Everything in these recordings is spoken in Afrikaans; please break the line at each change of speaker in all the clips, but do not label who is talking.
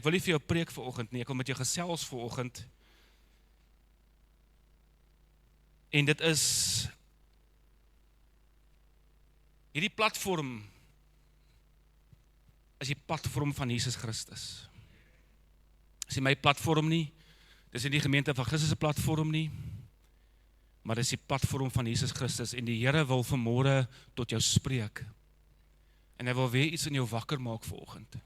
ek wil nie vir jou preek vanoggend nie, ek wil met jou gesels vanoggend. En dit is hierdie platform is die platform van Jesus Christus. Dis nie my platform nie, dis nie die gemeente van Christus se platform nie, maar dis die platform van Jesus Christus en die Here wil vanmôre tot jou spreek. En hy wil weer iets in jou wakker maak vanoggend.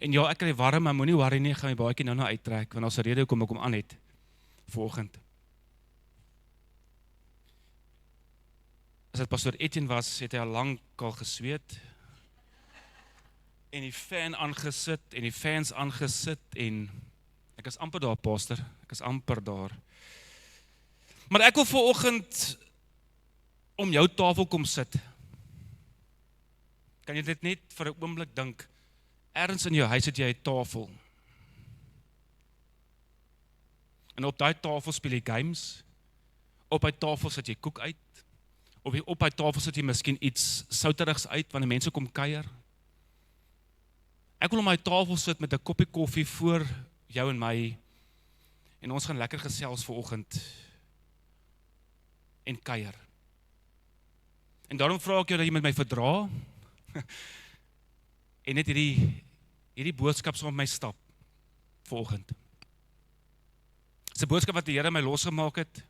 En ja, ek kry warm, maar moenie worry nie, ek gaan my baadjie nou uittrek, want daar's 'n rede hoekom ek hom aan het vanoggend. As dit pastoor Etienne was, het hy al lank al gesweet, en die fan aangesit, en die fans aangesit, en ek is amper daar, pastor, ek is amper daar. Maar ek wil vanoggend om jou tafel kom sit. Kan jy dit net vir 'n oomblik dink, ergens in jou huis het jy 'n tafel. En op daai tafel speel jy games, op daai tafel sit jy koek uit, op daai tafel sit jy miskien iets souterigs uit, wanneer mense kom kuier. Ek wil op my tafel sit met 'n koppie koffie voor jou en my, en ons gaan lekker gesels vanoggend en kuier. En daarom vra ek jou dat jy met my verdra, en net hierdie boodskap saam met my stap vanoggend. Dis 'n boodskap wat die Here my losgemaak het,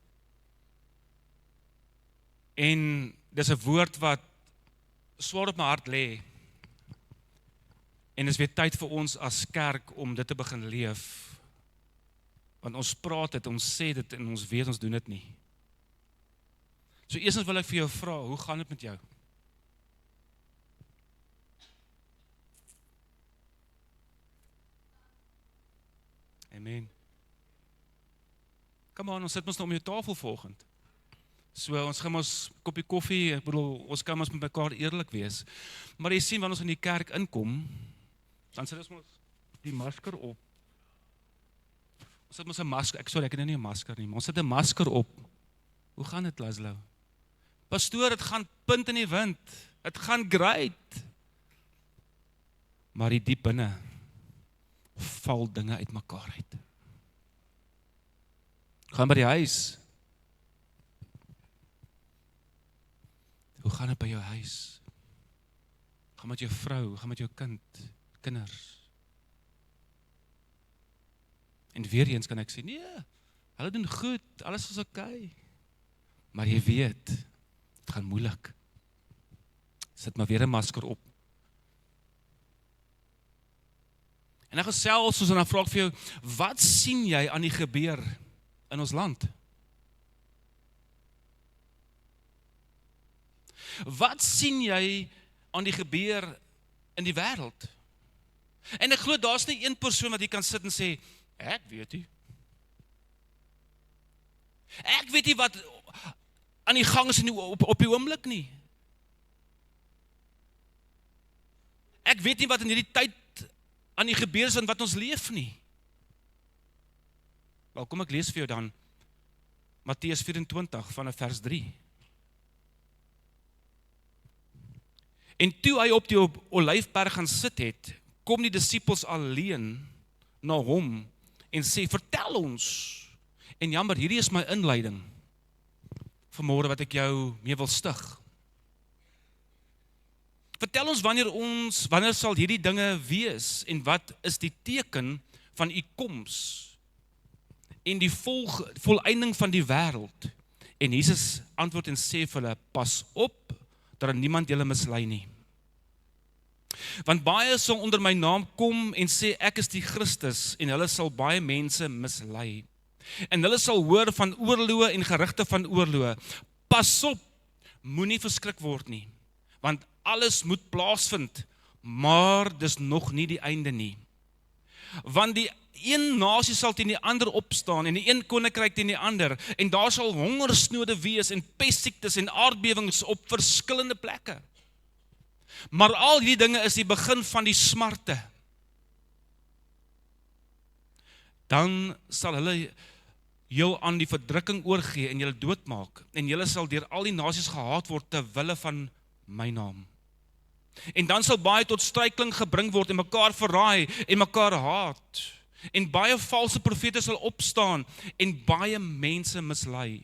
en dis 'n woord wat swaar op my hart lê, en dis weer tyd vir ons as kerk om dit te begin leef, want ons praat dit, ons sê dit, en ons weet ons doen dit nie. So eerstens wil ek vir jou vra, hoe gaan dit met jou? Amen. Kom aan, ons sit ons nou om jou tafel vanoggend. So, ons gaan ons koppie koffie, ek bedoel, ons kan ons met mekaar eerlik wees. Maar jy sien, wanneer ons in die kerk inkom, dan sit ons die masker op. Ons sit ons 'n masker, ek het nou nie 'n masker nie, maar ons sit 'n masker op. Hoe gaan dit, Laszlo? Pastoor, dit gaan punt in die wind. Dit gaan great. Maar die diep binne val dinge uit mekaar uit. Gaan by die huis. Hoe gaan dit by jou huis? Gaan met jou vrou, gaan met jou kinders. En weer eens kan ek sê, nee, hulle doen goed, alles is oké. Maar jy weet, dit gaan moeilik. Sit maar weer 'n masker op. En dan gesels ons en dan vra ek vir jou, wat sien jy aan die gebeur in ons land? Wat sien jy aan die gebeur in die wêreld? En ek glo daar's nie een persoon wat jy kan sit en sê, ek weet nie. Ek weet nie wat aan die gang is op die oomblik nie. Ek weet nie wat in hierdie tyd aan die gebeur is in wat ons leef nie. Wel, kom ek lees vir jou dan Matteus 24 vanaf vers 3. En toe hy op die Olyfberg gaan sit het, kom die disippels alleen na hom en sê, vertel ons. En jammer, hierdie is my inleiding vanmôre wat ek jou mee wil stig. Vertel ons wanneer sal hierdie dinge wees en wat is die teken van u koms en die volëinding van die wêreld? En Jesus antwoord en sê vir hulle, pas op dat niemand julle mislei nie. Want baie sal onder my naam kom en sê ek is die Christus en hulle sal baie mense mislei. En hulle sal hoor van oorloë en gerugte van oorloë. Pas op, moenie verskrik word nie, want alles moet plaasvind, maar dis nog nie die einde nie. Want die een nasie sal teen die ander opstaan en die een koninkryk teen die ander, en daar sal hongersnode wees en pestsiektes en aardbewings op verskillende plekke. Maar al die dinge is die begin van die smarte. Dan sal hulle jou aan die verdrukking oorgee en julle doodmaak, en julle sal deur al die nasies gehaat word ter wille van my naam. En dan sal baie tot struikeling gebring word en mekaar verraai en mekaar haat. En baie valse profete sal opstaan en baie mense mislei.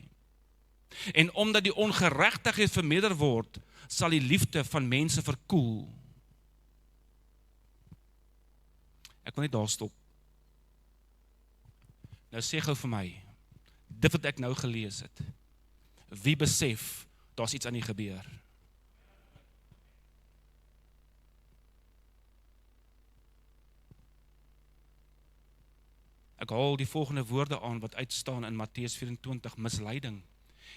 En omdat die ongeregtigheid vermeerder word, sal die liefde van mense verkoel. Ek wil net daar stop. Nou sê gou vir my, dit wat ek nou gelees het, wie besef, daar's iets aan die gebeur? Ek haal die volgende woorde aan wat uitstaan in Matteus 24, misleiding.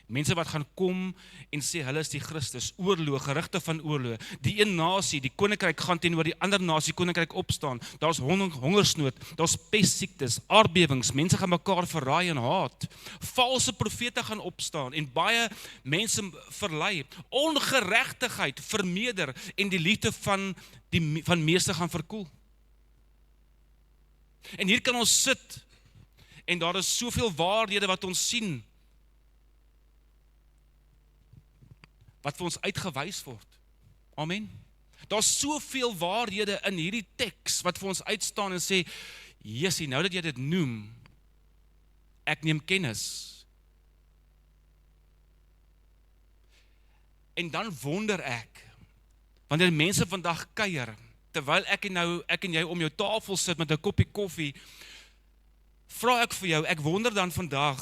Mense wat gaan kom en sê hulle is die Christus, oorlog, gerugte van oorlog. Die een nasie, die koninkryk gaan teenoor die ander nasie koninkryk opstaan. Daar's hongersnood, daar's pestsiektes, aardbewings, mense gaan mekaar verraai en haat. Valse profete gaan opstaan en baie mense verlei. Ongeregtigheid vermeerder en die liefde van meeste gaan verkoel. En hier kan ons sit en daar is soveel waarhede wat ons sien, wat vir ons uitgewys word. Amen. Daar's soveel waarhede in hierdie teks wat vir ons uitstaan en sê, Jessie, nou dat jy dit noem, ek neem kennis. En dan wonder ek, wanneer mense vandag kuier, terwyl ek en jy om jou tafel sit met 'n koppie koffie, vra ek vir jou, ek wonder dan vandag,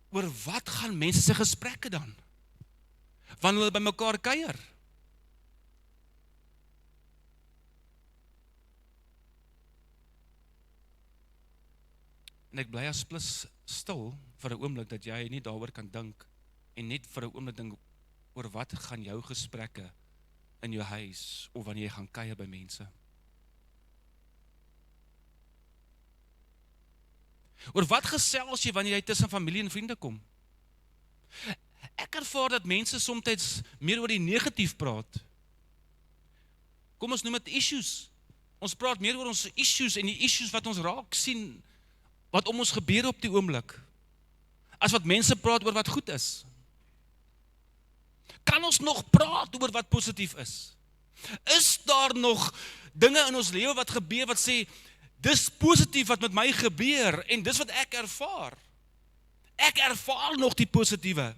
oor wat gaan mense se gesprekke dan? Wanneer hulle by mekaar kuier? En ek bly as plus stil vir 'n oomblik dat jy nie daaroor kan dink en net vir 'n oomblik dink oor wat gaan jou gesprekke in jou huis of wanneer jy gaan kuier by mense. Oor wat gesels jy wanneer jy tussen familie en vriende kom? Ek ervaar dat mense soms meer oor die negatief praat. Kom ons noem dit issues. Ons praat meer oor ons issues en die issues wat ons raak sien, wat om ons gebeur op die oomblik, as wat mense praat oor wat goed is. Kan ons nog praat oor wat positief is? Is daar nog dinge in ons lewe wat gebeur wat sê, dis positief wat met my gebeur en dis wat ek ervaar. Ek ervaar nog die positiewe.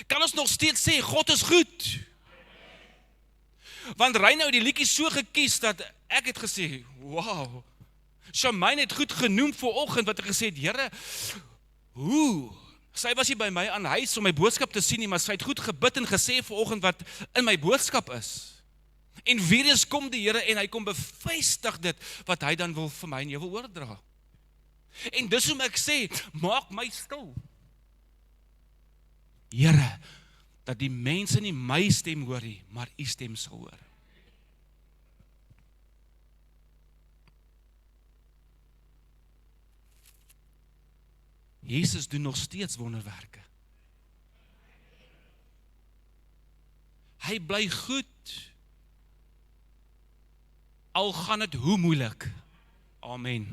Kan ons nog steeds sê, God is goed? Want Reinhou het die liedjie so gekies dat ek het gesê, wow, Shamaine het goed genoem vooroggend wat ek gesê het, Here, sy was nie by my aan huis om my boodskap te sien nie, maar sy het goed gebid en gesê vooroggend wat in my boodskap is. En weer eens kom die Here en hy kom bevestig dit wat hy dan wil vir my en jou wil oordra. En dis hoekom ek sê, maak my stil. Here, dat die mense nie my stem hoor nie, maar u stem sal hoor. Jesus doen nog steeds wonderwerke. Hy bly goed. Al gaan dit hoe moeilik. Amen.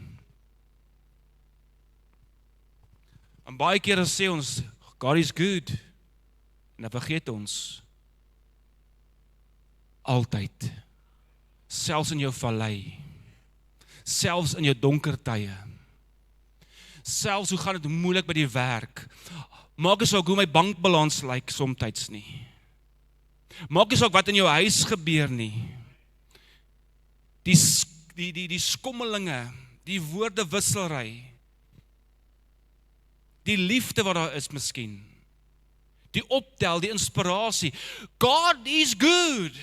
En baie kere sê ons, God is good. En dan vergeet ons, altyd, selfs in jou vallei, selfs in jou donker tye, selfs hoe gaan dit moeilik by die werk, maak nie saak hoe my bankbalans lyk somtyds nie, maak nie saak wat in jou huis gebeur nie, die skommelinge, die woordewisselry, die liefde wat daar is miskien, die optel, die inspirasie, God is good.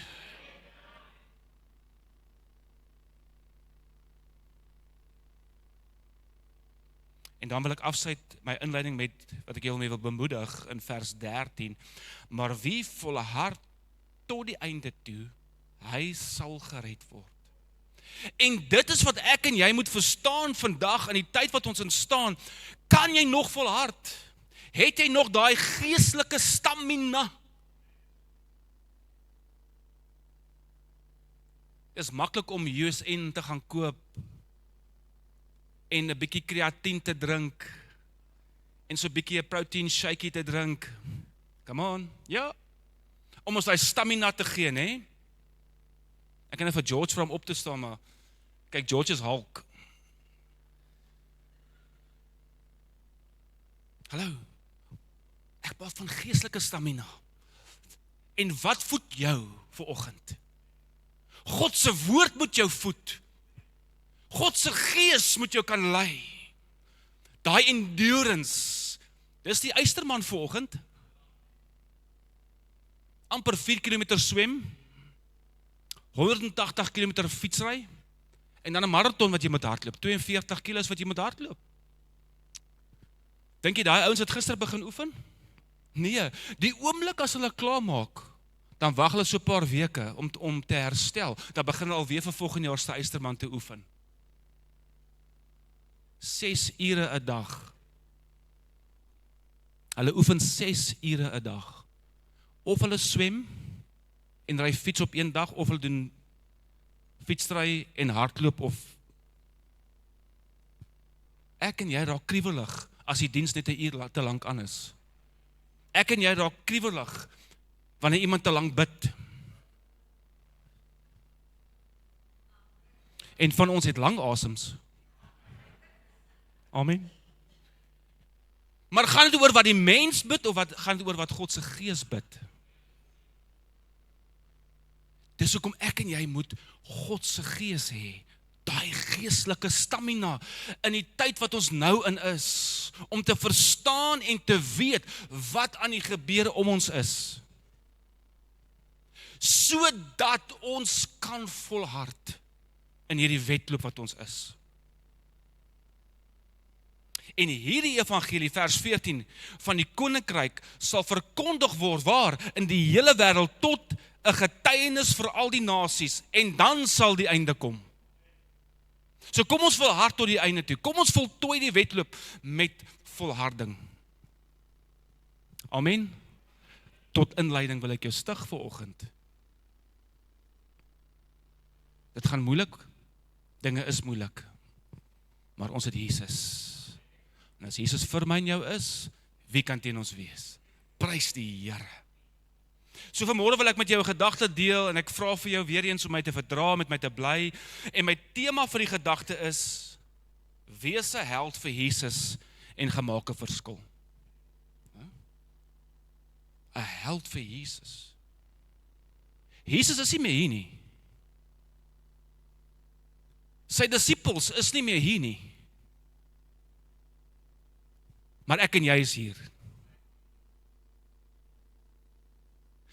En dan wil ek afsluit my inleiding met wat ek julle mee wil bemoedig in vers 13. Maar wie volhard tot die einde toe, hy sal gered word. En dit is wat ek en jy moet verstaan vandag in die tyd wat ons in staan. Kan jy nog volhard? Het jy nog daai geestelike stamina? Is maklik om USN te gaan koop en 'n bietjie kreatien te drink en so 'n bietjie 'n protein shakeie te drink. Come on, ja. om ons daai stamina te gee, né? Ek kan net vir George vra om op te staan, maar kyk, George is Hulk. Hallo, ek praat van geestelike stamina. En wat voed jou vanoggend? God se woord moet jou voed. God se gees moet jou kan lei. Daai endurance, dis die eysterman vanoggend. Amper 4 km swem, 180 km fietsry, en dan 'n marathon wat jy moet hardloop, 42 kilos wat jy moet hardloop. Dink jy daai ouens het gister begin oefen? Nee, die oomblik as hulle klaar maak, dan wag hulle so 'n paar weke om te herstel, dan begin hulle alweer vir volgende jaar se eysterman te oefen. 6 ure 'n dag. Hulle oefen 6 ure 'n dag. Of hulle swem en ry fiets op een dag, of hulle doen fietsry en hardloop, of ek en jy raak kriewelig as die diens net 'n uur te lank aan is. Ek en jy raak kriewelig wanneer iemand te lank bid. En van ons het lang asems. Amen. Maar gaan dit oor wat die mens bid, of gaan dit oor wat God se gees bid? Dis hoekom ek en jy moet God se gees hê, daai geestelike stamina in die tyd wat ons nou in is, om te verstaan en te weet wat aan die gebeure om ons is, sodat ons kan volhard in hierdie wedloop wat ons is. En hierdie evangelie, vers 14, van die koninkryk sal verkondig word waar? In die hele wêreld tot 'n getuienis vir al die nasies, en dan sal die einde kom. So kom ons volhard tot die einde toe. Kom ons voltooi die wedloop met volharding. Amen. Tot inleiding wil ek jou stig vanoggend. Dit gaan moeilik. Dinge is moeilik. Maar ons het Jesus. En as Jesus vir my en jou is, wie kan teen ons wees? Prys die Here. So vanmôre wil ek met jou 'n gedagte deel, en ek vra vir jou weer eens om my te verdra, met my te bly. En my tema vir die gedagte is: wees 'n held vir Jesus en gemaak 'n verskil. 'n Held vir Jesus. Jesus is nie meer hier nie. Sy disippels is nie meer hier nie. Maar ek en jy is hier.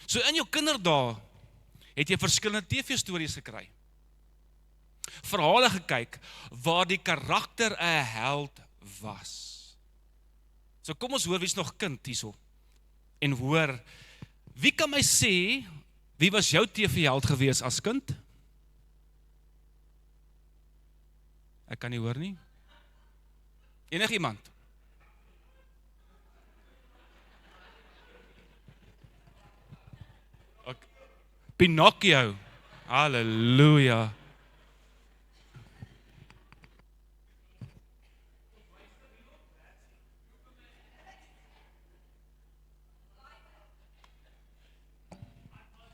So in jou kinderdae het jy verskillende TV-stories gekry. Verhale gekyk waar die karakter 'n held was. So kom ons hoor wie's nog kind hierso. En hoor, wie kan my sê, wie was jou TV-held gewees as kind? Ek kan nie hoor nie. Enigiemand? Pinocchio. Halleluja.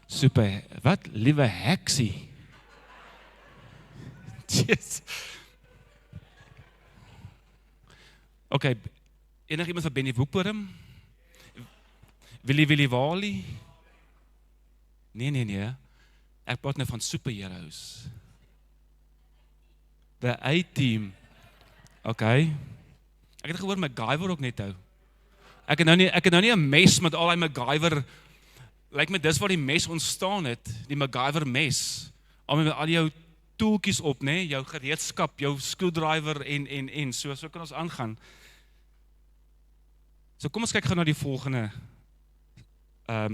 Super. Wat liewe heksie. Yes. Okay, enigiemand van Benny Woeporum? Willy Wally? Nee. Ek praat nou van superheroes. The A-Team. Okay. Ek het gehoor MacGyver ook net hou. Ek het nou nie 'n mes met al die MacGyver. Lyk my dis waar die mes ontstaan het, die MacGyver mes. Met al jou toeltjies op, nê, jou gereedskap, jou screwdriver en so kan ons aangaan. So kom ons kyk gou na die volgende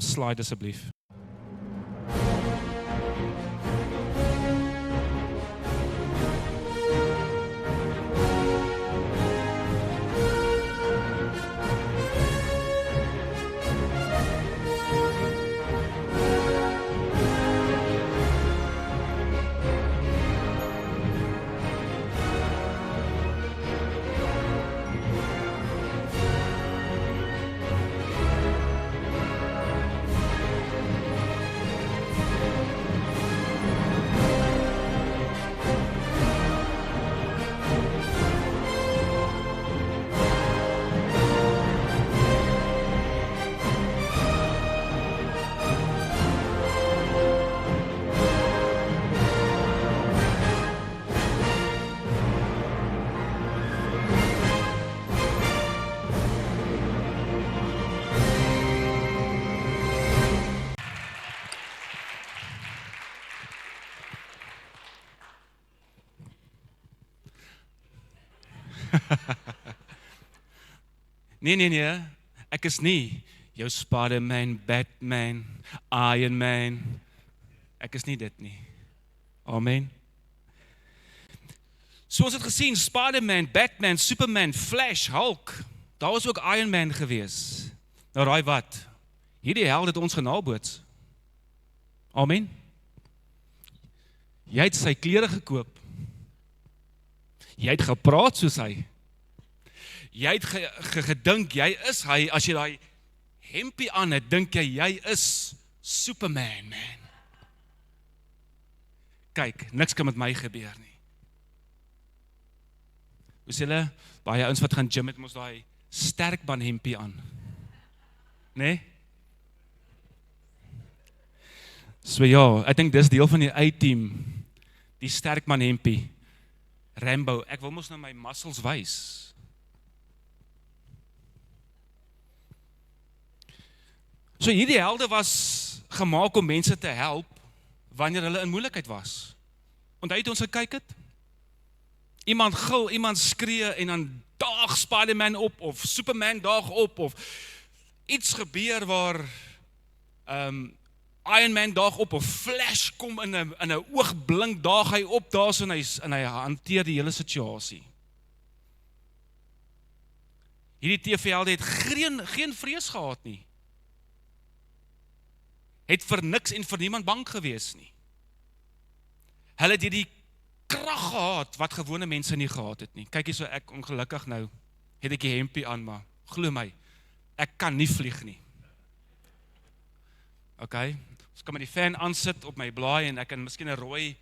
slide asseblief. Nee, ek is nie jou Spider-Man, Batman, Iron Man, ek is nie dit nie. Amen. So ons het gesien, Spider-Man, Batman, Superman, Flash, Hulk, daar was ook Iron Man gewees. Nou raai wat, hierdie held het ons genaboots. Amen. Jy het sy klere gekoop. Jy het gepraat soos hy. Jy het gedink, jy is hy, as jy daai hempie aan het, dink jy is Superman, man. Kyk, niks kan met my gebeur nie. Hoe sê hulle, baie ouens wat gaan gym het, mos daai sterkbaan hempie aan. Nee? So ja, ek dink dis deel van die A-team, die sterkbaan hempie. Rambo, ek wil mos nou my muscles wys. So hierdie helde was gemaak om mense te help wanneer hulle in moeilikheid was. Onthou het ons gekyk het? Iemand gil, iemand skree en dan daag Spider-Man op of Superman daag op of iets gebeur waar Iron Man daag op of Flash kom in 'n oogblink daag hy op daarso en hy hanteer die hele situasie. Hierdie TV-helde het geen vrees gehad nie. Het vir niks en vir niemand bang gewees nie. Hulle het die krag gehad wat gewone mense nie gehad het nie. Kyk hier so ek ongelukkig nou, het ek die hempie aan, maar glo my, ek kan nie vlieg nie. Okay, ons kan met die fan aansit op my blaai en ek kan miskien 'n rooi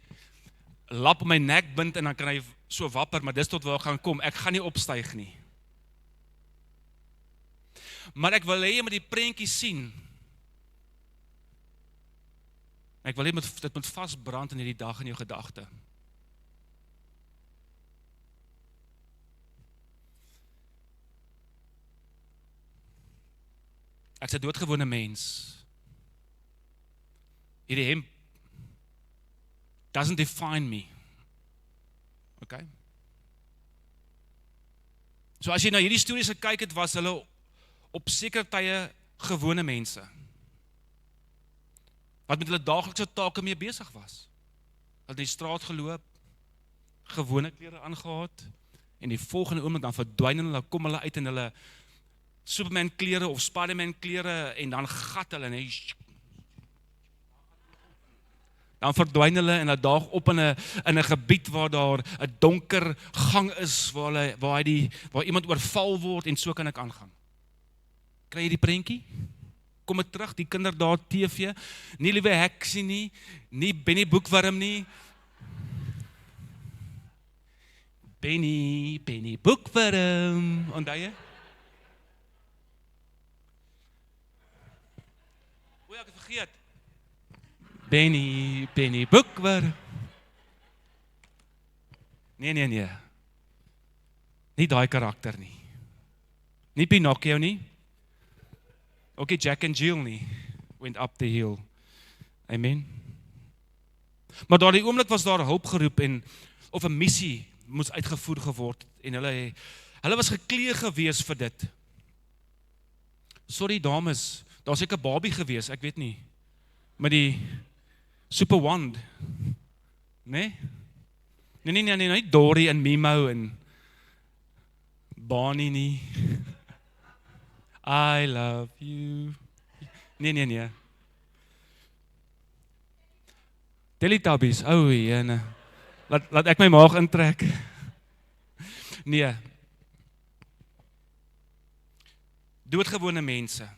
lap op my nek bind en dan kan hy so wapper, maar dis tot waar ek gaan kom, ek gaan nie opstyg nie. Maar ek wil hê jy moet die prentjie sien. Ek wil hê dit moet vasbrand in hierdie dag in jou gedagte. Ek's 'n doodgewone mens. Hierdie hemp doesn't define me. Okay? So as jy na hierdie stories gekyk het, was hulle op sekere tye gewone mense. Wat met hulle daaglikse take mee besig was. Hulle het in die straat geloop, gewone klere aangehad, en die volgende oomblik dan verdwyn hulle, kom hulle uit in hulle Superman klere of Spider-Man klere, en dan gat hulle, en dan verdwyn hulle en hulle daag op in 'n gebied waar daar 'n donker gang is, waar iemand oorval word, en so kan ek aangaan. Kry jy die prentjie? Kom het terug, die kinder daar TV, nie liewe heksie nie Benny Boekwurm nie. Benny Boekwurm, onthou jy? O ja, ek het vergeet. Benny Boekwurm. Nee. Nie daai karakter nie. Nie Pinocchio nie. Ook Jack and Jill nie. Went up the hill. Amen. Maar daardie oomblik was daar hulp geroep of 'n missie moes uitgevoer geword en hulle was geklee gewees vir dit. Sorry dames, daar's seker 'n babie gewees, ek weet nie. Met die super wand. Nee, nie Dory en Mimo en Barney nie. I love you. Nee. Teletubbies, jene. Laat ek my maag intrek. Nee. Doodgewone mense.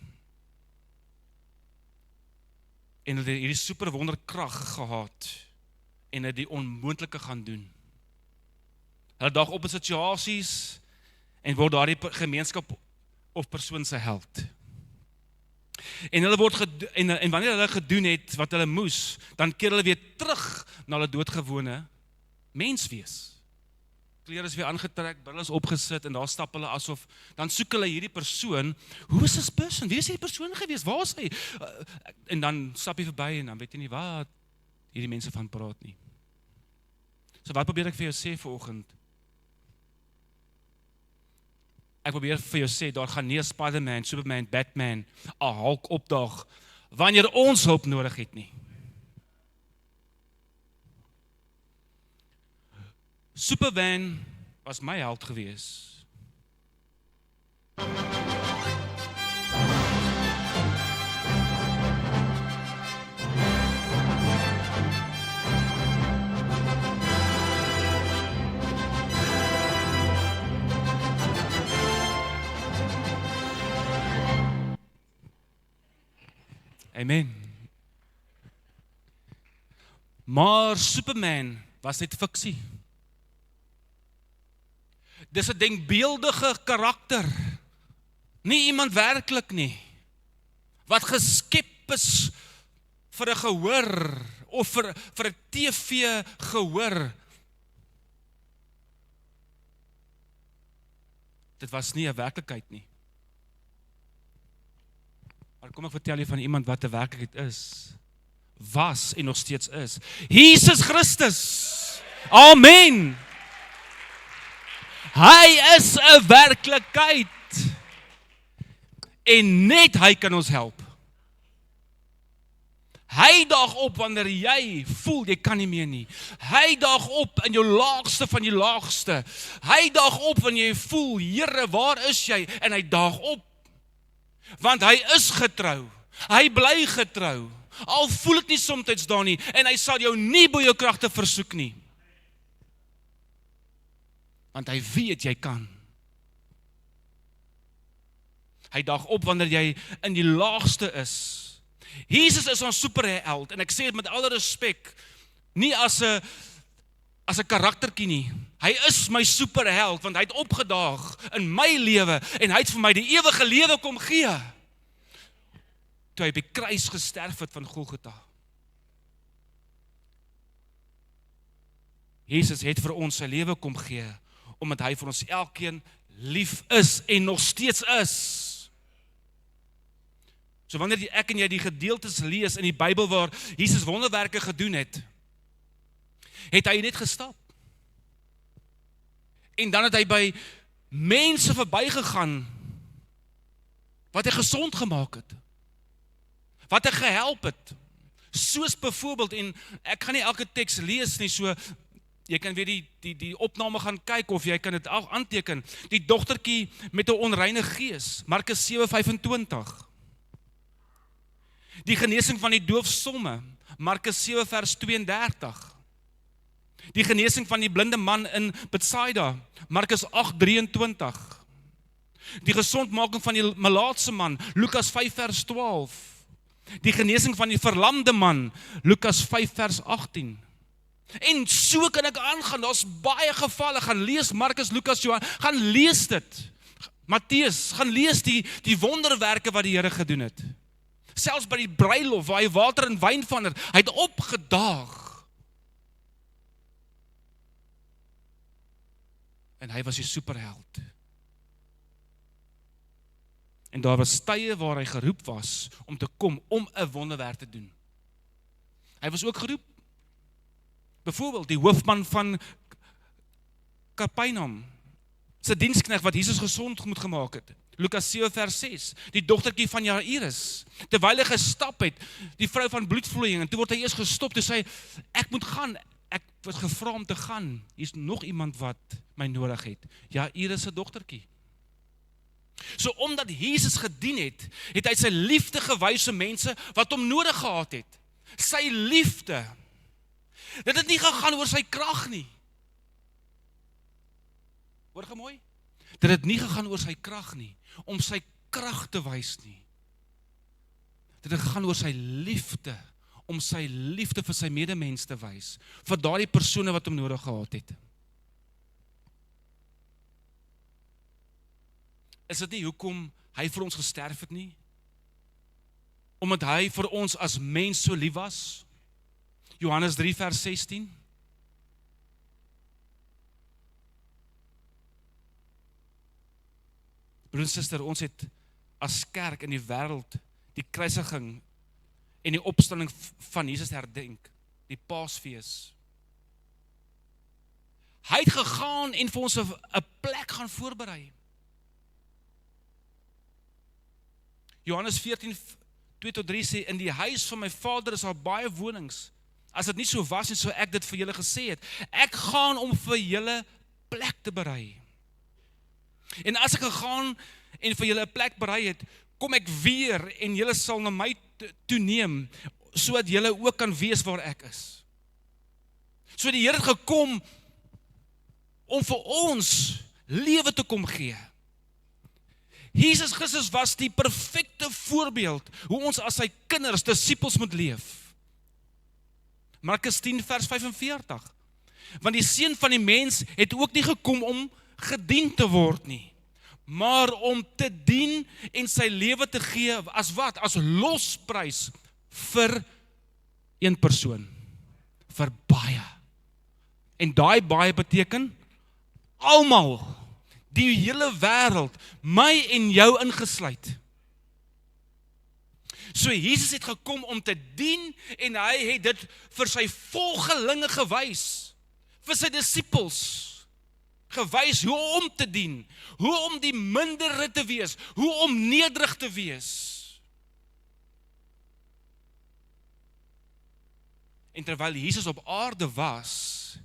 En hulle het hierdie super wonderkrag gehad en het die onmoontlike gaan doen. Hulle daag op in situasies en word daardie gemeenskap of persoon se held. En hulle en wanneer hulle gedoen het wat hulle moes, dan keer hulle weer terug na hulle doodgewone menswees. Klere is weer aangetrek, bril is opgesit en daar stap hulle asof, dan soek hulle hierdie persoon, who is this person? Wie is hierdie persoon gewees? Waar is hy? En dan stap jy verby en dan weet jy nie wat hierdie mense van praat nie. So wat probeer ek vir jou sê vanoggend? Ek probeer vir jou sê, daar gaan nie 'n Spider-Man, Superman, Batman, 'n Hulk opdaag, wanneer ons hulp nodig het nie. Superman was my held gewees. Amen. Maar Superman was net fiksie. Dis 'n denkbeeldige karakter. Nie iemand werklik nie. Wat geskep is vir 'n gehoor of vir 'n TV gehoor. Dit was nie 'n werklikheid nie. Maar kom ek vertel jy van iemand wat 'n werklikheid is, was en nog steeds is. Jesus Christus. Amen. Hy is 'n werklikheid. En net hy kan ons help. Hy daag op wanneer jy voel jy kan nie meer nie. Hy daag op in jou laagste van die laagste. Hy daag op wanneer jy voel, Here, waar is jy? En hy daag op. Want hy is getrou. Hy bly getrou. Al voel dit nie soms daar nie. En hy sal jou nie bo jou kragte versoek nie. Want hy weet jy kan. Hy daag op wanneer jy in die laagste is. Jesus is ons superheld, en ek sê dit met alle respek, nie as 'n karaktertjie nie. Hy is my superheld, want hy het opgedaag in my lewe, en hy het vir my die ewige lewe kom gee, toe hy op die kruis gesterf het van Golgotha. Jesus het vir ons sy lewe kom gee, omdat hy vir ons elkeen lief is, en nog steeds is. So wanneer ek en jy die gedeeltes lees in die Bybel waar Jesus wonderwerke gedoen het, het hy net gestap. En dan het hy by mense verbygegaan, wat hy gesond gemaak het, wat hy gehelp het, soos byvoorbeeld, en ek gaan nie elke teks lees nie, so jy kan weer die opname gaan kyk, of jy kan dit aanteken, die dogtertjie met 'n onreine gees, Markus 7:25, die genesing van die doofsomme, Markus 7 vers 32. Die genesing van die blinde man in Betsaida, Markus 8:23. Die gesondmaking van die malaatse man, Lukas 5 vers 12. Die genesing van die verlamde man, Lukas 5 vers 18. En so kan ek aangaan, daar's baie gevalle, gaan lees Markus, Lukas, Johan, gaan lees dit. Matteus, gaan lees die wonderwerke wat die Here gedoen het. Selfs by die bruilof waar hy water en wyn verander, hy het opgedaag. En hy was die superheld. En daar was tye waar hy geroep was om te kom om 'n wonderwerk te doen. Hy was ook geroep. Byvoorbeeld die hoofman van Kapernaum, sy diensknegt wat Jesus gesond moet gemaak het. Lukas 7 vers 6, die dogtertjie van Jairus, terwyl hy gestap het, die vrou van bloedvloeiing, en toe word hy eers gestop, toe sê, ek moet gaan, ek was gevra om te gaan, hier is nog iemand wat my nodig het, Jairus se dogtertjie. So omdat Jesus gedien het, het hy sy liefde gewys aan mense wat hom nodig gehad het. Sy liefde. Dit het nie gegaan oor sy krag nie. Hoor jy mooi? Dit het nie gegaan oor sy krag nie, om sy krag te wys nie. Dit het gegaan oor sy liefde, om sy liefde vir sy medemens te wys, vir daardie persone wat hom nodig gehad het. Is dit nie hoekom hy vir ons gesterf het nie? Omdat hy vir ons as mens so lief was? Johannes 3 vers 16. Broer en suster, ons het as kerk in die wêreld die kruisiging en die opstanding van Jesus herdenk, die Paasfees. Hy het gegaan en vir ons 'n plek gaan voorberei. Johannes 14:2-3 sê, in die huis van my Vader is daar baie wonings. As dit nie so was nie, sou ek dit vir julle gesê het. Ek gaan om vir julle plek te berei. En as ek gegaan en vir julle 'n plek berei het, kom ek weer en julle sal na my toeneem, sodat julle ook kan wees waar ek is. So die Here het gekom om vir ons lewe te kom gee. Jesus Christus was die perfekte voorbeeld hoe ons as sy kinders, disippels moet leef. Markus 10:45. Want die Seun van die mens het ook nie gekom om gedien te word nie, maar om te dien en sy lewe te gee as wat? As losprys vir een persoon, vir baie. En daai baie beteken almal, die hele wêreld, my en jou ingesluit. So Jesus het gekom om te dien en hy het dit vir sy volgelinge gewys, vir sy disippels gewys hoe om te dien, hoe om die mindere te wees, hoe om nederig te wees. En terwyl Jesus op aarde was,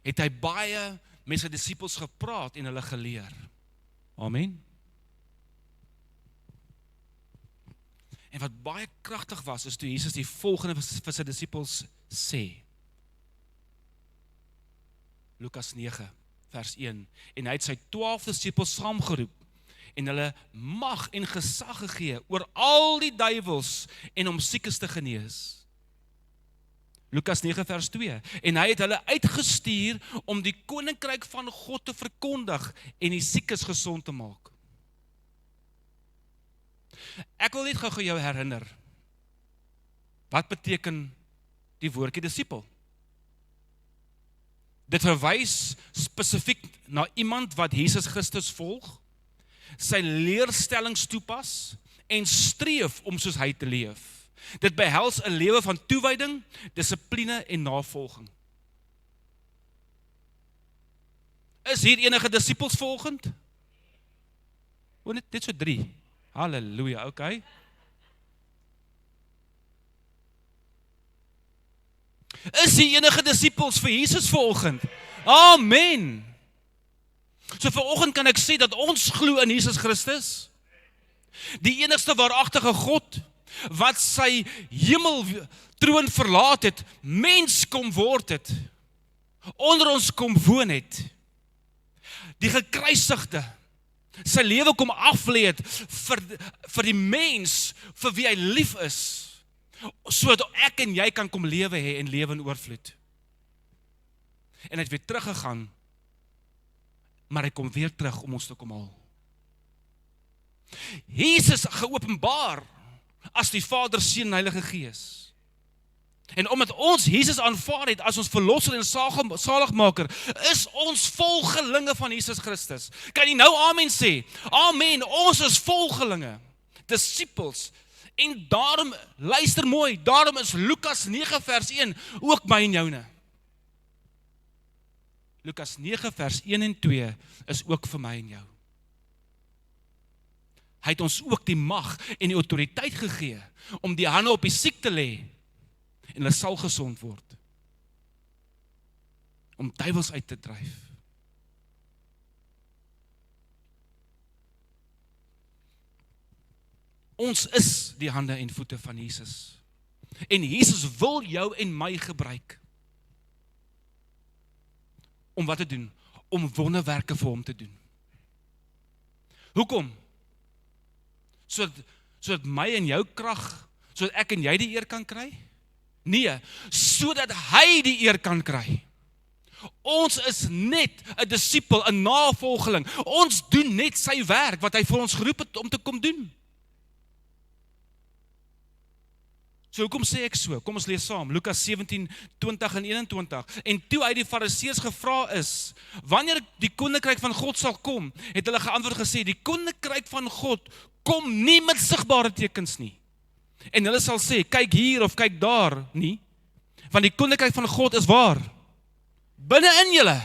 het hy baie met sy disippels gepraat en hulle geleer. Amen. En wat baie kragtig was, is toe Jesus die volgende vir sy disippels sê. Lukas 9:1. En hy het sy 12 disippels saamgeroep en hulle mag en gesag gegee oor al die duiwels en om siekes te genees. Lukas 9:2. En hy het hulle uitgestuur om die koninkryk van God te verkondig en die siekes gesond te maak. Ek wil net gou jou herinner. Wat beteken die woordjie disipel? Dit verwys spesifiek na iemand wat Jesus Christus volg, sy leerstellings toepas en streef om soos hy te leef. Dit behels 'n lewe van toewyding, dissipline en navolging. Is hier enige disippels volgend? Net so 3. Halleluja, okay. Is hier enige disippels vir Jesus volgend? Amen. So vanoggend kan ek sê dat ons glo in Jesus Christus, die enigste waaragtige God, wat sy hemeltroon verlaat het, mens kom word het, onder ons kom woon het, die gekruisigde, sy lewe kom aflê het vir die mens, vir wie hy lief is, sodat ek en jy kan kom lewe hê en lewe in oorvloed. En hy het weer teruggegaan, maar hy kom weer terug om ons te kom haal. Jesus geopenbaar as die Vader, Seun en Heilige Gees. En omdat ons Jesus aanvaar het as ons verlosser en saligmaker, is ons volgelinge van Jesus Christus. Kan jy nou amen sê? Amen, ons is volgelinge, disippels. En daarom, luister mooi, daarom is Lukas 9:1 ook my en joune. Lukas 9:1-2 is ook vir my en jou. Hy het ons ook die mag en die autoriteit gegee om die hande op die siek te lê en hulle sal gesond word. Om duiwels uit te dryf. Ons is die hande en voete van Jesus. En Jesus wil jou en my gebruik. Om wat te doen? Om wonderwerke vir hom te doen. Hoekom? Sodat my en jou krag, sodat ek en jy die eer kan kry? Nee, sodat hy die eer kan kry. Ons is net 'n disipel, 'n navolgeling. Ons doen net sy werk wat hy vir ons geroep het om te kom doen. So hoekom sê ek so? Kom ons lees saam, Lukas 17:20-21. En toe hy die Fariseërs gevra is, wanneer die koninkryk van God sal kom, het hulle geantwoord gesê, die koninkryk van God kom nie met sigbare tekens nie. En hulle sal sê, kyk hier of kyk daar nie, want die koninkryk van God is waar? Binne in julle.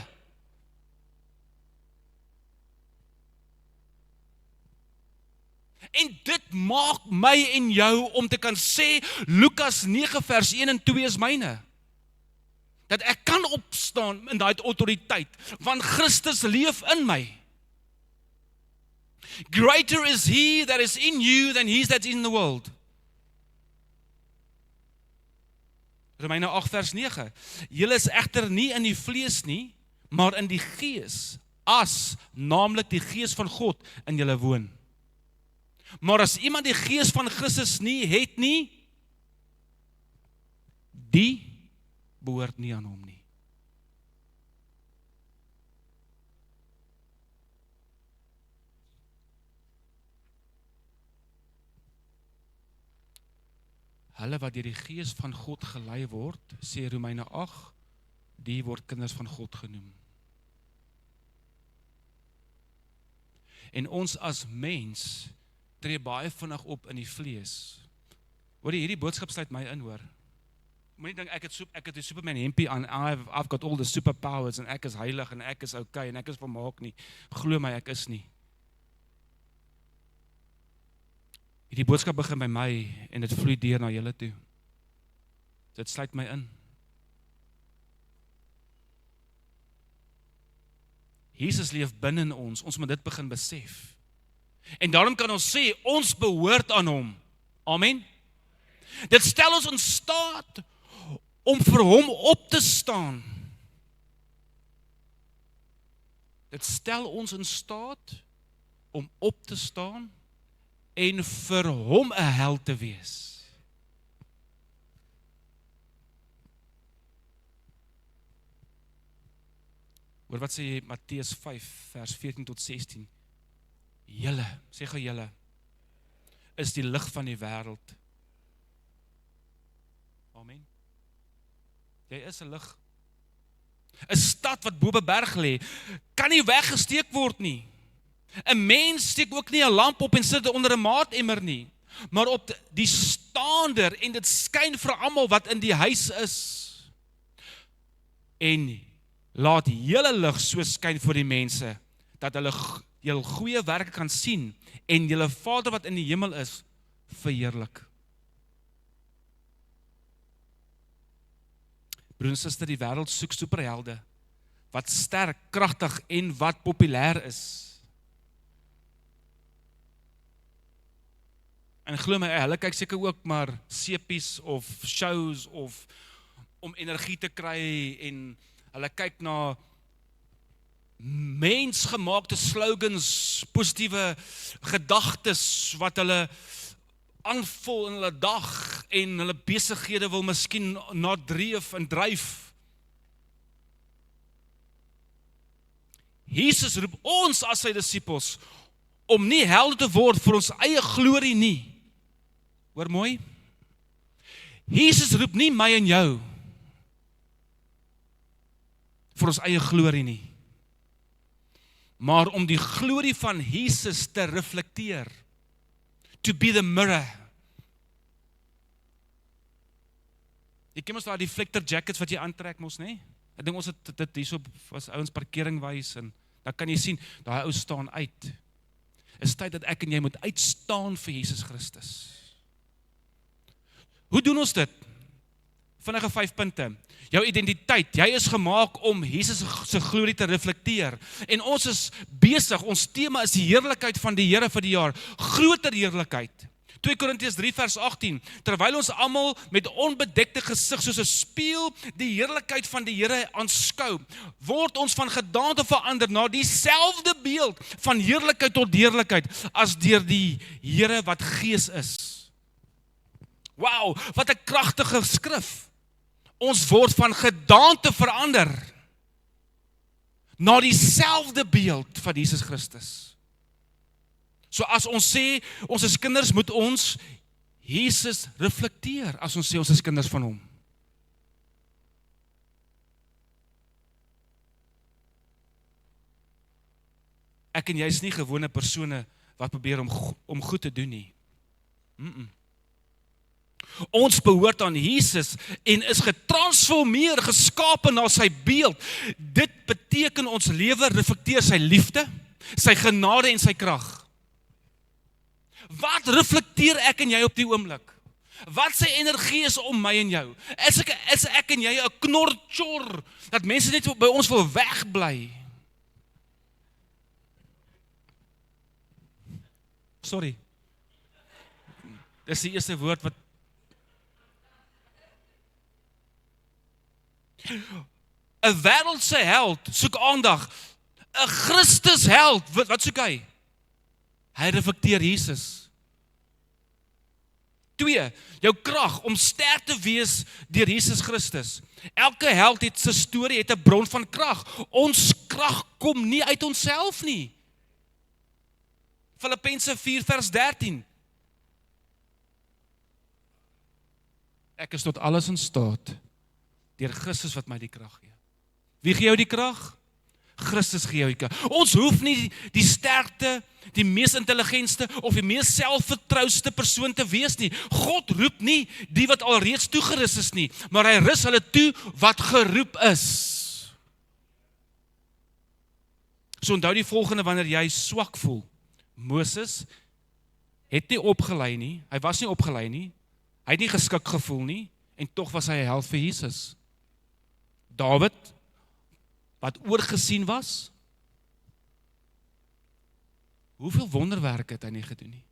En dit maak my en jou om te kan sê, Lukas 9 vers 1 en 2 is myne. Dat ek kan opstaan in daai autoriteit, want Christus leef in my. Greater is he that is in you than he that's in the world. Romeine 8 vers 9. Julle is egter nie in die vlees nie, maar in die gees, as naamlik die gees van God in julle woon. Maar as iemand die gees van Christus nie het nie, die behoort nie aan hom nie. Hulle wat deur die gees van God gelei word, sê Romeine 8, die word kinders van God genoem. En ons as mens tree baie vinnig op in die vlees. Hoor jy, hierdie boodskap sluit my in, hoor. Moenie dink ek het 'n Superman hempie aan, I've got all the superpowers en ek is heilig en ek is okay en ek is volmaak nie. Glo my, ek is nie. Hierdie boodskap begin by my en dit vloei deur na julle toe. Dit sluit my in. Jesus leef binne in ons moet dit begin besef. En daarom kan ons sê, ons behoort aan hom. Amen. Dit stel ons in staat om vir hom op te staan. Dit stel ons in staat om op te staan en vir hom 'n held te wees. Hoor wat sê Matteus 5 vers 14 tot 16. Julle, sê gou julle, is die lig van die wêreld. Amen. Jy is 'n lig. 'n Stad wat bo 'n berg lê, kan nie weggesteek word nie. 'n Mens steek ook nie 'n lamp op en sit dit onder 'n maatemmer nie, maar op die staander en dit skyn vir almal wat in die huis is. En laat julle lig so skyn voor die mense, dat hulle julle goeie werke kan sien en julle Vader wat in die hemel is, verheerlik. Broer en suster, die wêreld soek superhelde, wat sterk, kragtig en wat populêr is. En glo my, hulle kyk seker ook maar sepies of shows of om energie te kry en hulle kyk na mensgemaakte slogans, positiewe gedagtes wat hulle aanvul in hulle dag en hulle besighede wil miskien nadreef en dryf. Jesus roep ons as sy disippels om nie helde te word vir ons eie glorie nie. Hoor mooi? Jesus roep nie my en jou vir ons eie glorie nie, maar om die glorie van Jesus te reflekteer. To be the mirror. Jy ken mos daai deflector jackets wat jy aantrek mos, nê? Ek dink ons het dit hierso as ouens parkering wys en dan kan jy sien, daai ou staan uit. Is tyd dat ek en jy moet uitstaan vir Jesus Christus. Hoe doen ons dit? Vinnige 5 punte. Jou identiteit, jy is gemaak om Jesus se glorie te reflekteer. En ons is besig, ons tema is die heerlikheid van die Here vir die jaar. Groter heerlikheid. 2 Korintiërs 3 vers 18. Terwyl ons almal met onbedekte gesig soos 'n spieël die heerlikheid van die Here aanskou, word ons van gedaante verander na dieselfde beeld van heerlikheid tot heerlikheid as deur die Here wat Gees is. Wow, wat 'n kragtige skrif. Ons word van gedaante verander na dieselfde beeld van Jesus Christus. So as ons sê, ons is kinders, moet ons Jesus reflekteer as ons sê ons is kinders van hom. Ek en jy is nie gewone persone wat probeer om goed te doen nie. Ons behoort aan Jesus en is getransformeer, geskape na sy beeld. Dit beteken ons lewe reflekteer sy liefde, sy genade en sy krag. Wat reflekteer ek en jy op die oomblik? Wat sy energie is om my en jou? Is ek en jy 'n knortjor, dat mense net by ons wil wegbly? Sorry. Dis die eerste woord wat 'n wêreldse held soek aandag. 'n Christus held, wat soek hy? Hy reflekteer Jesus. 2, jou krag om sterk te wees deur Jesus Christus. Elke held het sy storie, het 'n bron van krag. Ons krag kom nie uit onsself nie. Filippense 4 vers 13. Ek is tot alles in staat deur Christus wat my die krag gee. Wie gee jou die krag? Christus gee jou die krag. Ons hoef nie die sterkste, die mees intelligentste of die mees selfvertrouste persoon te wees nie. God roep nie die wat alreeds toegerus is nie, maar hy rus hulle toe wat geroep is. So onthou die volgende wanneer jy swak voel. Moses het nie opgelei nie, hy was nie opgelei nie, hy het nie geskik gevoel nie, en tog was hy 'n held vir Jesus. Dawid, wat oorgesien was, hoeveel wonderwerke het hy nie gedoen nie?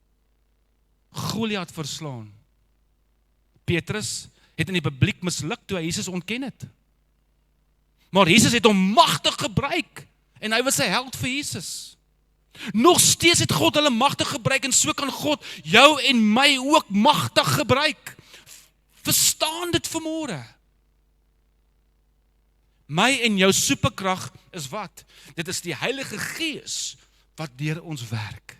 Goliat verslaan. Petrus het in die publiek misluk toe hy Jesus ontken het. Maar Jesus het hom magtig gebruik, en hy was 'n held vir Jesus. Nog steeds het God hulle magtig gebruik, en so kan God jou en my ook magtig gebruik. Verstaan dit vanmôre. My en jou superkrag is wat? Dit is die Heilige Gees wat deur ons werk.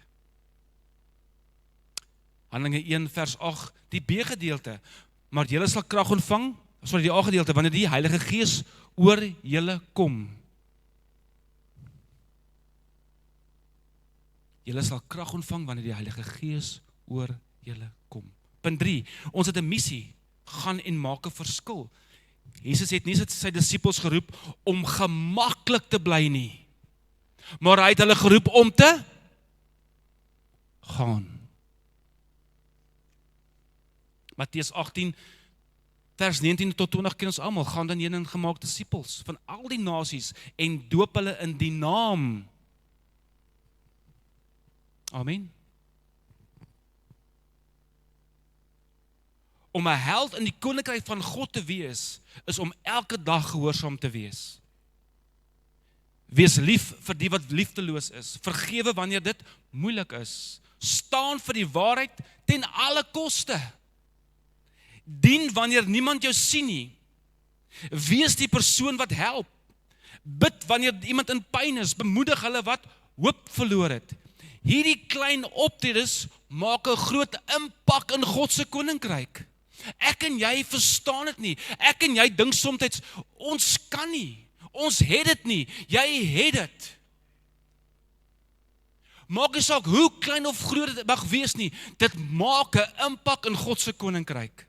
Handelinge 1 vers 8, die B-gedeelte. Maar julle sal krag ontvang, die A-gedeelte, wanneer die Heilige Gees oor julle kom. Julle sal krag ontvang wanneer die Heilige Gees oor julle kom. Punt 3, ons het 'n missie, gaan en maak 'n verskil. Jesus het nie sy disippels geroep om gemaklik te bly nie, maar hy het hulle geroep om te gaan. Matteus 18 vers 19 tot 20 ken ons almal, gaan dan heen en gemaak disippels van al die nasies en doop hulle in die naam. Amen. Om 'n held in die koninkryk van God te wees, is om elke dag gehoorsaam te wees. Wees lief vir die wat liefdeloos is. Vergewe wanneer dit moeilik is. Staan vir die waarheid ten alle koste. Dien wanneer niemand jou sien nie. Wees die persoon wat help. Bid wanneer iemand in pyn is. Bemoedig hulle wat hoop verloor het. Hierdie klein optredes maak 'n groot impak in God se koninkryk. Ek en jy verstaan dit nie. Ek en jy dink soms ons kan nie. Ons het dit nie. Jy het dit. Maak nie saak hoe klein of groot dit mag wees nie. Dit maak 'n impak in God se koninkryk.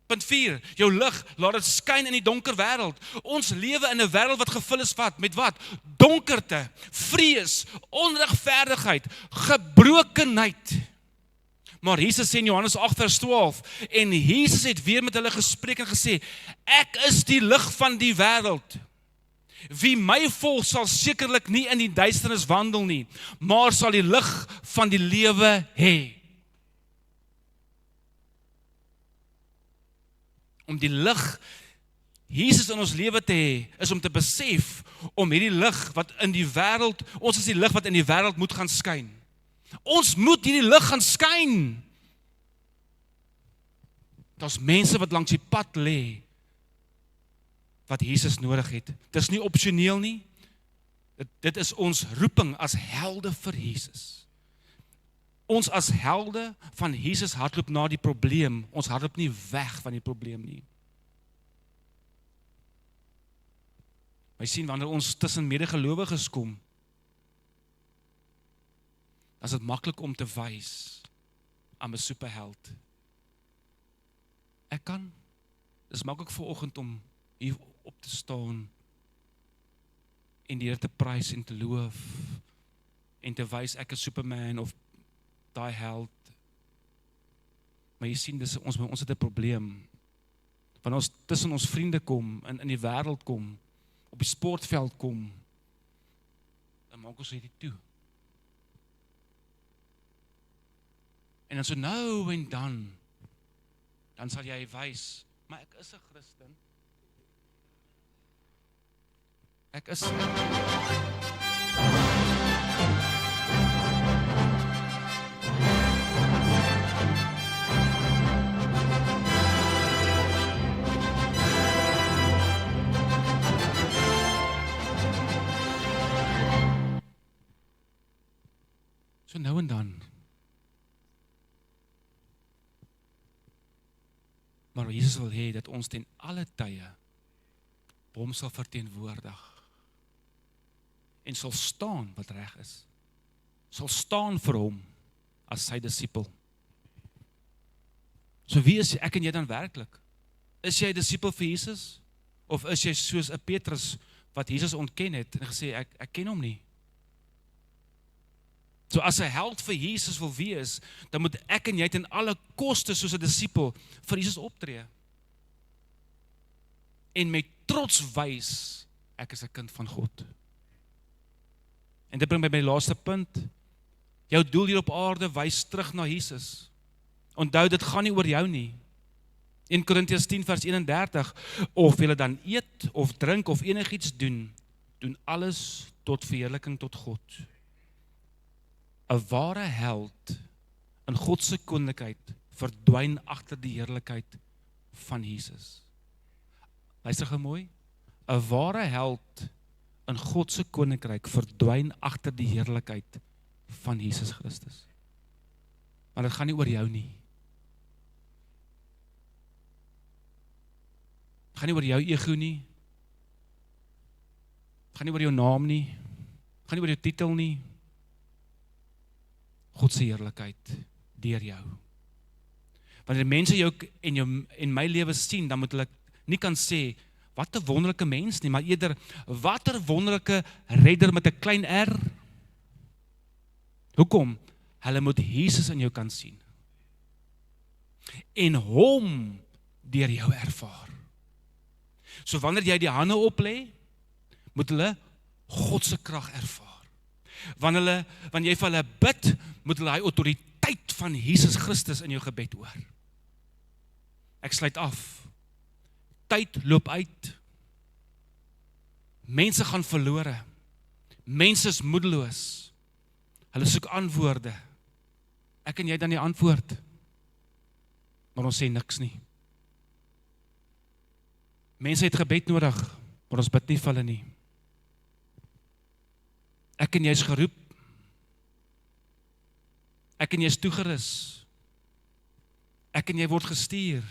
Punt 4, jou lig, laat dit skyn in die donker wêreld. Ons lewe in 'n wêreld wat gevul is met wat? Donkerte, vrees, onregverdigheid, gebrokenheid. Maar Jesus sê in Johannes 8 vers 12, en Jesus het weer met hulle gespreek en gesê, ek is die lig van die wêreld. Wie my volg sal sekerlik nie in die duisternis wandel nie, maar sal die lig van die lewe hê. Om die lig Jesus in ons lewe te hê, is om te besef, om hierdie lig wat in die wêreld, ons is die lig wat in die wêreld moet gaan skyn. Ons moet hierdie lig gaan skyn. Daar's mense wat langs die pad lê, wat Jesus nodig het. Dit is nie opsioneel nie. Dit is ons roeping as helde vir Jesus. Ons as helde van Jesus hardloop na die probleem. Ons hardloop nie weg van die probleem nie. Wij sien wanneer ons tussen medegelowiges kom, dan is het maklik om te wys aan my superheld. Ek kan. Dis maklik vanoggend om hier op te staan en die Here te prys en te loof en te wys ek is Superman of daai held. Maar jy sien, ons het 'n probleem. Wanneer ons tussen ons vriende kom, in die wêreld kom, op die sportveld kom, dan maak ons hierdie toe. En dan so nou en dan sal jy wys, maar ek is 'n Christen. Ek is so nou en dan. Maar Jesus wil hê dat ons ten alle tye hom sal verteenwoordig en sal staan wat reg is. Sal staan vir hom as sy disipel. So wie is ek en jy dan werklik? Is jy 'n disipel vir Jesus? Of is jy soos 'n Petrus wat Jesus ontken het en gesê ek ken hom nie? So as 'n held vir Jesus wil wees, dan moet ek en jy ten alle koste soos 'n disipel vir Jesus optree. En met trots wys, ek is 'n kind van God. En dit bring my by die laaste punt. Jou doel hier op aarde wys terug na Jesus. Onthou, dit gaan nie oor jou nie. 1 Korintiërs 10 vers 31, of julle dan eet of drink of enigiets doen alles tot verheerliking tot God. 'n Ware held in God se koninkryk verdwyn agter die heerlikheid van Jesus. Luister gou mooi. 'n Ware held in God se koninkryk verdwyn agter die heerlikheid van Jesus Christus. Maar dit gaan nie oor jou nie. Het gaan nie oor jou ego nie. Het gaan nie oor jou naam nie. Het gaan nie oor jou titel nie. God se heerlikheid deur jou. Wanneer mense jou en my lewe sien, dan moet hulle nie kan sê, wat 'n wonderlike mens nie, maar eerder, wat 'n wonderlike redder met 'n klein r. Hoekom? Hulle moet Jesus in jou kan sien. En hom deur jou ervaar. So wanneer jy die hande oplê, moet hulle God se krag ervaar. Wanneer jy vir hulle bid, moet hulle hy autoriteit van Jesus Christus in jou gebed hoor. Ek sluit af. Tyd loop uit. Mense gaan verlore. Mense is moedeloos. Hulle soek antwoorde. Ek en jy dan die antwoord. Maar ons sê niks nie. Mense het gebed nodig, maar ons bid nie vir hulle nie. Ek en jy is geroep. Ek en jy is toegerus. Ek en jy word gestuur.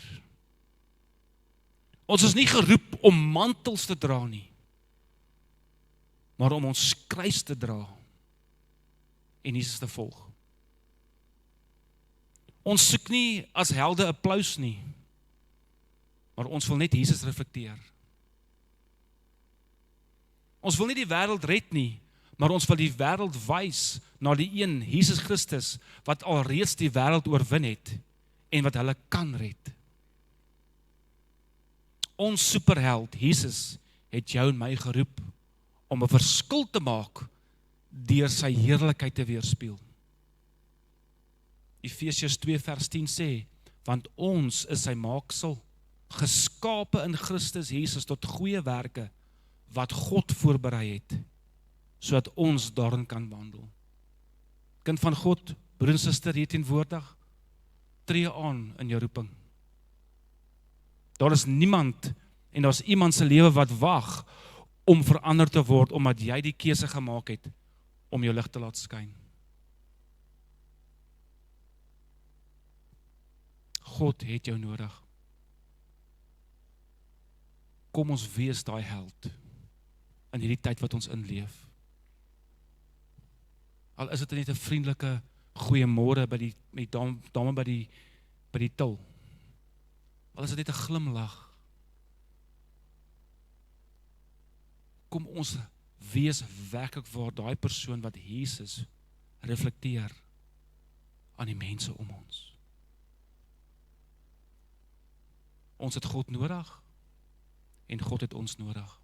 Ons is nie geroep om mantels te dra nie, maar om ons kruis te dra en Jesus te volg. Ons soek nie as helde applaus nie, maar ons wil net Jesus reflekteer. Ons wil nie die wêreld red nie, maar ons wil die wêreld wys na die een, Jesus Christus, wat alreeds die wêreld oorwin het en wat hulle kan red. Ons superheld, Jesus, het jou en my geroep om 'n verskil te maak deur sy heerlikheid te weerspieël. Efesiërs 2 vers 10 sê, want ons is sy maaksel, geskape in Christus Jesus tot goeie werke, wat God voorberei het, sodat ons daarin kan wandel. Kind van God, broer en suster hier teenwoordig, tree aan in jou roeping. Daar is niemand en daar is iemand se lewe wat wag om verander te word, omdat jy die keuse gemaak het om jou lig te laat skyn. God het jou nodig. Kom ons wees daai held in hierdie tyd wat ons inleef. Al is dit net 'n vriendelike goeiemôre by die dame by die til. Al is dit net 'n glimlag. Kom ons wees werklik waar daai persoon wat Jesus reflekteer aan die mense om ons. Ons het God nodig en God het ons nodig.